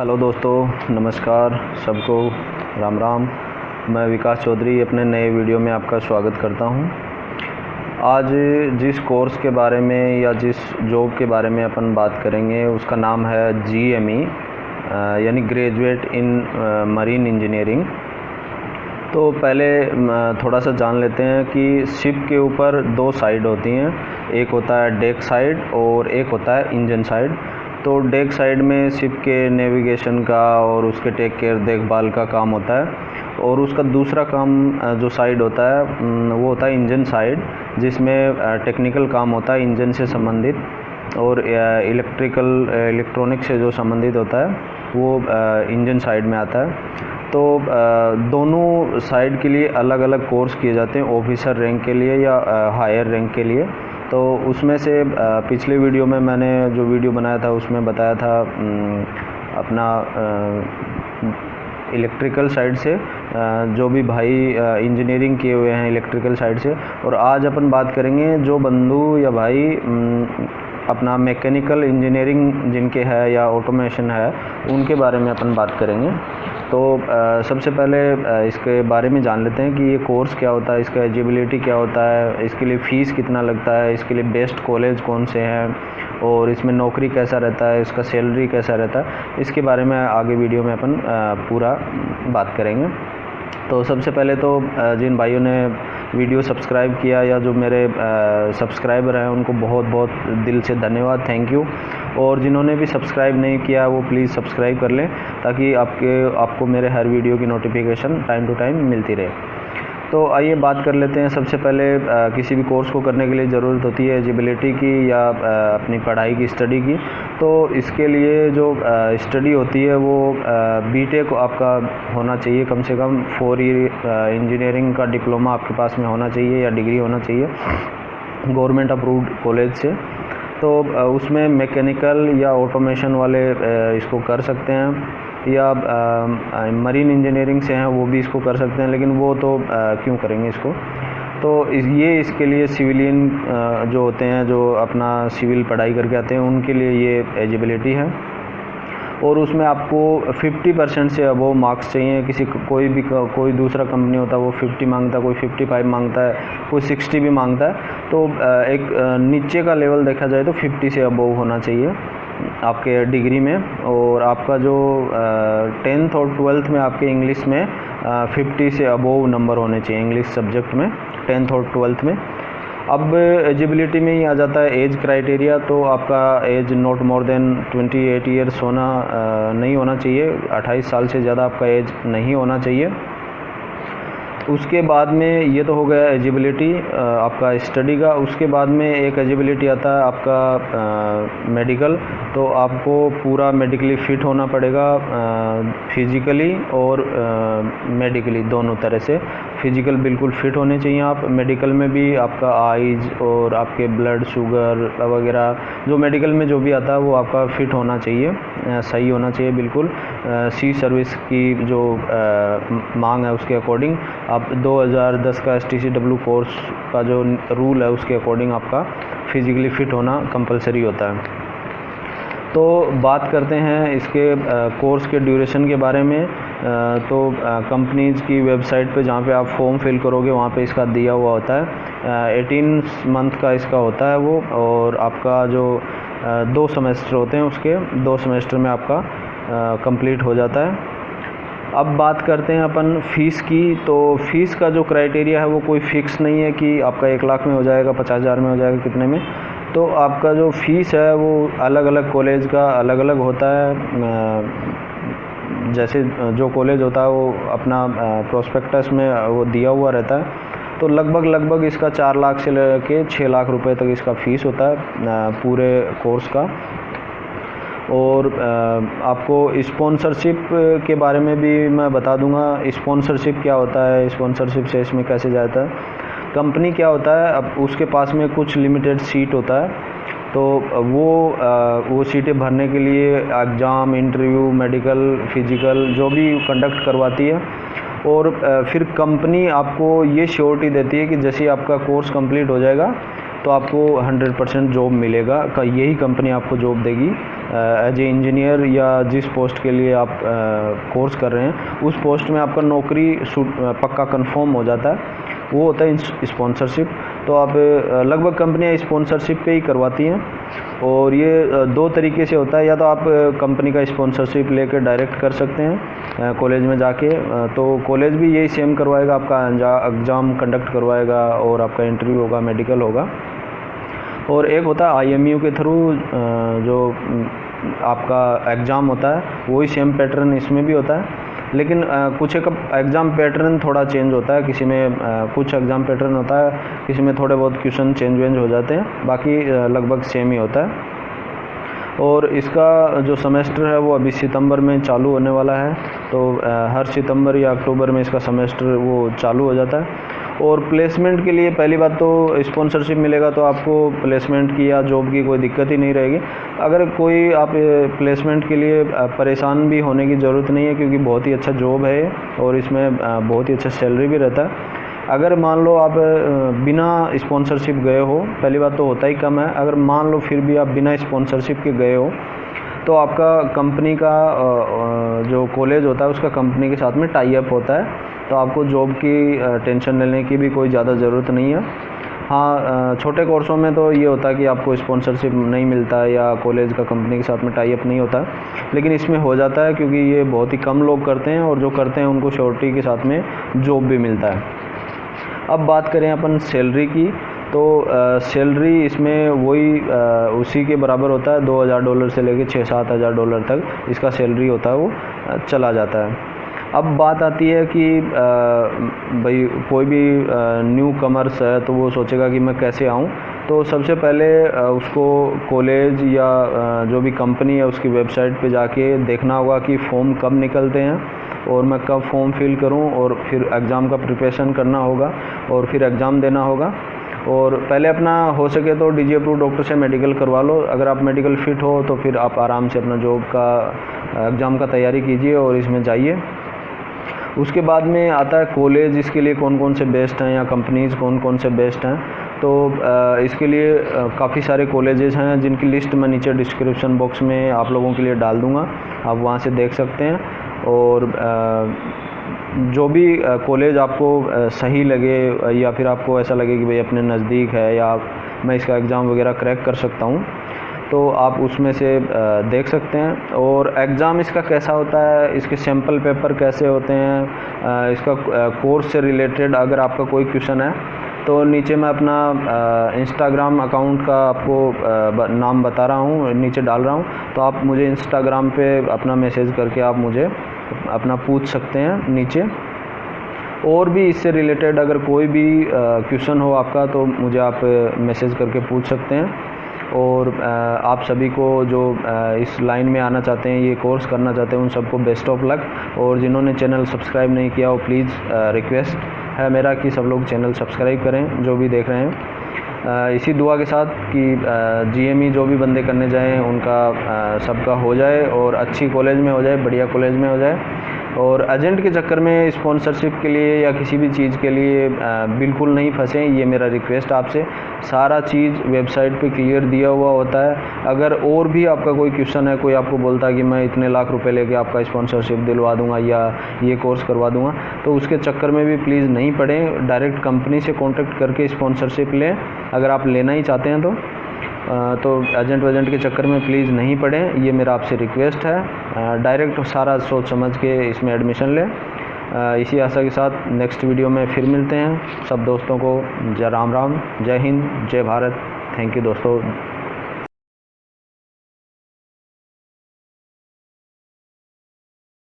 Hello दोस्तों, नमस्कार सबको, राम राम। मैं विकास चौधरी अपने नए वीडियो में आपका स्वागत करता हूं। आज जिस कोर्स के बारे में या जिस जॉब के बारे में अपन बात करेंगे उसका नाम है GME यानी ग्रेजुएट इन मरीन इंजीनियरिंग। तो पहले थोड़ा सा जान लेते हैं कि शिप के ऊपर दो साइड होती हैं, एक होता है डेक साइड और एक होता है इंजन साइड। तो डेक साइड में शिप के नेविगेशन का और उसके टेक केयर देखभाल का काम होता है, और उसका दूसरा काम जो साइड होता है वो होता है इंजन साइड, जिसमें टेक्निकल काम होता है इंजन से संबंधित, और इलेक्ट्रॉनिक से जो संबंधित होता है वो इंजन साइड में आता है। तो दोनों साइड के लिए अलग अलग कोर्स किए जाते हैं, ऑफिसर रैंक के लिए या हायर रैंक के लिए। तो उसमें से पिछले वीडियो में मैंने जो वीडियो बनाया था उसमें बताया था अपना इलेक्ट्रिकल साइड से जो भी भाई इंजीनियरिंग किए हुए हैं इलेक्ट्रिकल साइड से, और आज अपन बात करेंगे जो बंधु या भाई अपना मैकेनिकल इंजीनियरिंग जिनके है या ऑटोमेशन है उनके बारे में अपन बात करेंगे। तो सबसे पहले इसके बारे में जान लेते हैं कि ये कोर्स क्या होता है, इसका एलिजिबिलिटी क्या होता है, इसके लिए फ़ीस कितना लगता है, इसके लिए बेस्ट कॉलेज कौन से हैं, और इसमें नौकरी कैसा रहता है, इसका सैलरी कैसा रहता है। इसके बारे में आगे वीडियो में अपन पूरा बात करेंगे। तो सबसे पहले तो जिन भाइयों ने वीडियो सब्सक्राइब किया या जो मेरे सब्सक्राइबर हैं उनको बहुत बहुत दिल से धन्यवाद, थैंक यू। और जिन्होंने भी सब्सक्राइब नहीं किया वो प्लीज़ सब्सक्राइब कर लें ताकि आपको मेरे हर वीडियो की नोटिफिकेशन टाइम टू टाइम मिलती रहे। तो आइए बात कर लेते हैं। सबसे पहले किसी भी कोर्स को करने के लिए ज़रूरत होती है एलिजिबिलिटी की या अपनी पढ़ाई की, स्टडी की। तो इसके लिए जो स्टडी होती है वो बीटेक आपका होना चाहिए, कम से कम 4 ईयर इंजीनियरिंग का डिप्लोमा आपके पास में होना चाहिए या डिग्री होना चाहिए गवर्नमेंट अप्रूव्ड कॉलेज से। तो उसमें मैकेनिकल या ऑटोमेशन वाले इसको कर सकते हैं, या मरीन इंजीनियरिंग से हैं वो भी इसको कर सकते हैं, लेकिन वो तो क्यों करेंगे इसको। तो ये इसके लिए सिविलियन जो होते हैं, जो अपना सिविल पढ़ाई करके आते हैं, उनके लिए ये एलिजिबिलिटी है। और उसमें आपको 50% से अबव मार्क्स चाहिए। कोई दूसरा कंपनी होता है वो 50 मांगता है, कोई 55 मांगता है, कोई 60 भी मांगता है। तो एक नीचे का लेवल देखा जाए तो 50 से अबव होना चाहिए आपके डिग्री में। और आपका जो 10th और 12th में आपके इंग्लिश में 50 से अबव नंबर होने चाहिए इंग्लिश सब्जेक्ट में 10th और 12th में। अब एलिजिबिलिटी में ही आ जाता है एज क्राइटेरिया। तो आपका age not more than 28 years होना नहीं होना चाहिए, 28 साल से ज़्यादा आपका एज नहीं होना चाहिए। उसके बाद में ये तो हो गया एलिजिबिलिटी आपका स्टडी का। उसके बाद में एक एलिजिबिलिटी आता है आपका मेडिकल। तो आपको पूरा मेडिकली फ़िट होना पड़ेगा, फिज़िकली और मेडिकली दोनों तरह से। फिज़िकल बिल्कुल फ़िट होने चाहिए आप। मेडिकल में भी आपका आइज़ और आपके ब्लड शुगर वगैरह जो मेडिकल में जो भी आता है वो आपका फ़िट होना चाहिए, सही होना चाहिए बिल्कुल। सी सर्विस की जो मांग है उसके अकॉर्डिंग आप 2010 का STCW कोर्स का जो रूल है उसके अकॉर्डिंग आपका फिज़िकली फ़िट होना कंपलसरी होता है। तो बात करते हैं इसके कोर्स के ड्यूरेशन के बारे में। तो कंपनीज़ की वेबसाइट पे जहाँ पे आप फॉर्म फिल करोगे वहाँ पे इसका दिया हुआ होता है। 18 मंथ का इसका होता है वो, और आपका जो 2 सेमेस्टर होते हैं उसके 2 सेमेस्टर में आपका कंप्लीट हो जाता है। अब बात करते हैं अपन फ़ीस की। तो फ़ीस का जो क्राइटेरिया है वो कोई फ़िक्स नहीं है कि आपका 1 लाख में हो जाएगा, 50,000 में हो जाएगा, कितने में। तो आपका जो फ़ीस है वो अलग अलग कॉलेज का अलग अलग होता है। जैसे जो कॉलेज होता है वो अपना प्रोस्पेक्टस में वो दिया हुआ रहता है। तो लगभग इसका 4 लाख से लेके 6 लाख रुपए तक इसका फ़ीस होता है पूरे कोर्स का। और आपको स्पॉन्सरशिप के बारे में भी मैं बता दूंगा। स्पॉन्सरशिप क्या होता है, स्पॉन्सरशिप से इसमें कैसे जाता है। कंपनी क्या होता है, अब उसके पास में कुछ लिमिटेड सीट होता है। तो वो सीटें भरने के लिए एग्ज़ाम, इंटरव्यू, मेडिकल, फिज़िकल जो भी कंडक्ट करवाती है। और फिर कंपनी आपको ये श्योरिटी देती है कि जैसे आपका कोर्स कंप्लीट हो जाएगा तो आपको 100% जॉब मिलेगा। यही कंपनी आपको जॉब देगी एज ए इंजीनियर या जिस पोस्ट के लिए आप कोर्स कर रहे हैं उस पोस्ट में आपका नौकरी पक्का कंफर्म हो जाता है, वो होता है स्पॉन्सरशिप। तो आप लगभग कंपनियां स्पॉन्सरशिप पे ही करवाती हैं, और ये दो तरीके से होता है। या तो आप कंपनी का स्पॉन्सरशिप लेकर डायरेक्ट कर सकते हैं कॉलेज में जाके, तो कॉलेज भी यही सेम करवाएगा, आपका एग्ज़ाम कंडक्ट करवाएगा और आपका इंटरव्यू होगा, मेडिकल होगा। और एक होता है IMU के थ्रू जो आपका एग्ज़ाम होता है, वही सेम पैटर्न इसमें भी होता है, लेकिन कुछ एक एग्ज़ाम पैटर्न थोड़ा चेंज होता है। किसी में कुछ एग्ज़ाम पैटर्न होता है, किसी में थोड़े बहुत क्वेश्चन चेंज हो जाते हैं, बाकी लगभग सेम ही होता है। और इसका जो सेमेस्टर है वो अभी सितंबर में चालू होने वाला है, तो हर सितंबर या अक्टूबर में इसका सेमेस्टर वो चालू हो जाता है। और प्लेसमेंट के लिए पहली बात तो स्पॉन्सरशिप मिलेगा तो आपको प्लेसमेंट की या जॉब की कोई दिक्कत ही नहीं रहेगी। अगर कोई आप प्लेसमेंट के लिए परेशान भी होने की ज़रूरत नहीं है, क्योंकि बहुत ही अच्छा जॉब है और इसमें बहुत ही अच्छा सैलरी भी रहता है। अगर मान लो आप बिना स्पॉन्सरशिप गए हो, पहली बात तो होता ही कम है, अगर मान लो फिर भी आप बिना स्पॉन्सरशिप के गए हो तो आपका कंपनी का जो कॉलेज होता है उसका कंपनी के साथ में टाई अप होता है, तो आपको जॉब की टेंशन लेने की भी कोई ज़्यादा ज़रूरत नहीं है। हाँ, छोटे कोर्सों में तो ये होता है कि आपको स्पॉन्सरशिप नहीं मिलता है या कॉलेज का कंपनी के साथ में टाई अप नहीं होता है, लेकिन इसमें हो जाता है क्योंकि ये बहुत ही कम लोग करते हैं, और जो करते हैं उनको श्योरिटी के साथ में जॉब भी मिलता है। अब बात करें अपन सैलरी की, तो सैलरी इसमें वही उसी के बराबर होता है, $2000 से लेकर $6-7 तक इसका सैलरी होता है, वो चला जाता है। अब बात आती है कि भाई कोई भी न्यू कमर्स है तो वो सोचेगा कि मैं कैसे आऊँ, तो सबसे पहले उसको कॉलेज या जो भी कंपनी है उसकी वेबसाइट पे जाके देखना होगा कि फॉर्म कब निकलते हैं और मैं कब फॉर्म फिल करूं, और फिर एग्ज़ाम का प्रिपरेशन करना होगा और फिर एग्ज़ाम देना होगा। और पहले अपना हो सके तो DG अप्रूव डॉक्टर से मेडिकल करवा लो। अगर आप मेडिकल फिट हो तो फिर आप आराम से अपना जॉब का एग्ज़ाम का तैयारी कीजिए और इसमें जाइए। उसके बाद में आता है कॉलेज, इसके लिए कौन कौन से बेस्ट हैं या कंपनीज़ कौन कौन से बेस्ट हैं। तो इसके लिए काफ़ी सारे कॉलेजेस हैं जिनकी लिस्ट मैं नीचे डिस्क्रिप्शन बॉक्स में आप लोगों के लिए डाल दूँगा, आप वहाँ से देख सकते हैं। और जो भी कॉलेज आपको सही लगे या फिर आपको ऐसा लगे कि भाई अपने नज़दीक है या मैं इसका एग्ज़ाम वगैरह क्रैक कर सकता हूँ, तो आप उसमें से देख सकते हैं। और एग्ज़ाम इसका कैसा होता है, इसके सैम्पल पेपर कैसे होते हैं, इसका कोर्स से रिलेटेड अगर आपका कोई क्वेश्चन है तो नीचे मैं अपना इंस्टाग्राम अकाउंट का आपको नाम बता रहा हूँ, नीचे डाल रहा हूँ, तो आप मुझे इंस्टाग्राम पे अपना मैसेज करके आप मुझे अपना पूछ सकते हैं नीचे। और भी इससे रिलेटेड अगर कोई भी क्वेश्चन हो आपका तो मुझे आप मैसेज करके पूछ सकते हैं। और आप सभी को जो इस लाइन में आना चाहते हैं, ये कोर्स करना चाहते हैं, उन सबको बेस्ट ऑफ लक। और जिन्होंने चैनल सब्सक्राइब नहीं किया हो, प्लीज़ रिक्वेस्ट है मेरा कि सब लोग चैनल सब्सक्राइब करें जो भी देख रहे हैं। इसी दुआ के साथ कि GME जो भी बंदे करने जाएं उनका सबका हो जाए और अच्छी कॉलेज में हो जाए, बढ़िया कॉलेज में हो जाए। और एजेंट के चक्कर में स्पॉन्सरशिप के लिए या किसी भी चीज़ के लिए बिल्कुल नहीं फंसें, ये मेरा रिक्वेस्ट आपसे। सारा चीज़ वेबसाइट पे क्लियर दिया हुआ होता है। अगर और भी आपका कोई क्वेश्चन है, कोई आपको बोलता है कि मैं इतने लाख रुपए लेके आपका स्पॉन्सरशिप दिलवा दूंगा या ये कोर्स करवा दूंगा, तो उसके चक्कर में भी प्लीज़ नहीं पड़ें। डायरेक्ट कंपनी से कॉन्टेक्ट करके स्पॉन्सरशिप लें अगर आप लेना ही चाहते हैं तो एजेंट वेजेंट के चक्कर में प्लीज़ नहीं पड़ें, ये मेरा आपसे रिक्वेस्ट है। डायरेक्ट सारा सोच समझ के इसमें एडमिशन लें। इसी आशा के साथ नेक्स्ट वीडियो में फिर मिलते हैं। सब दोस्तों को जय राम राम, जय हिंद, जय भारत। थैंक यू दोस्तों।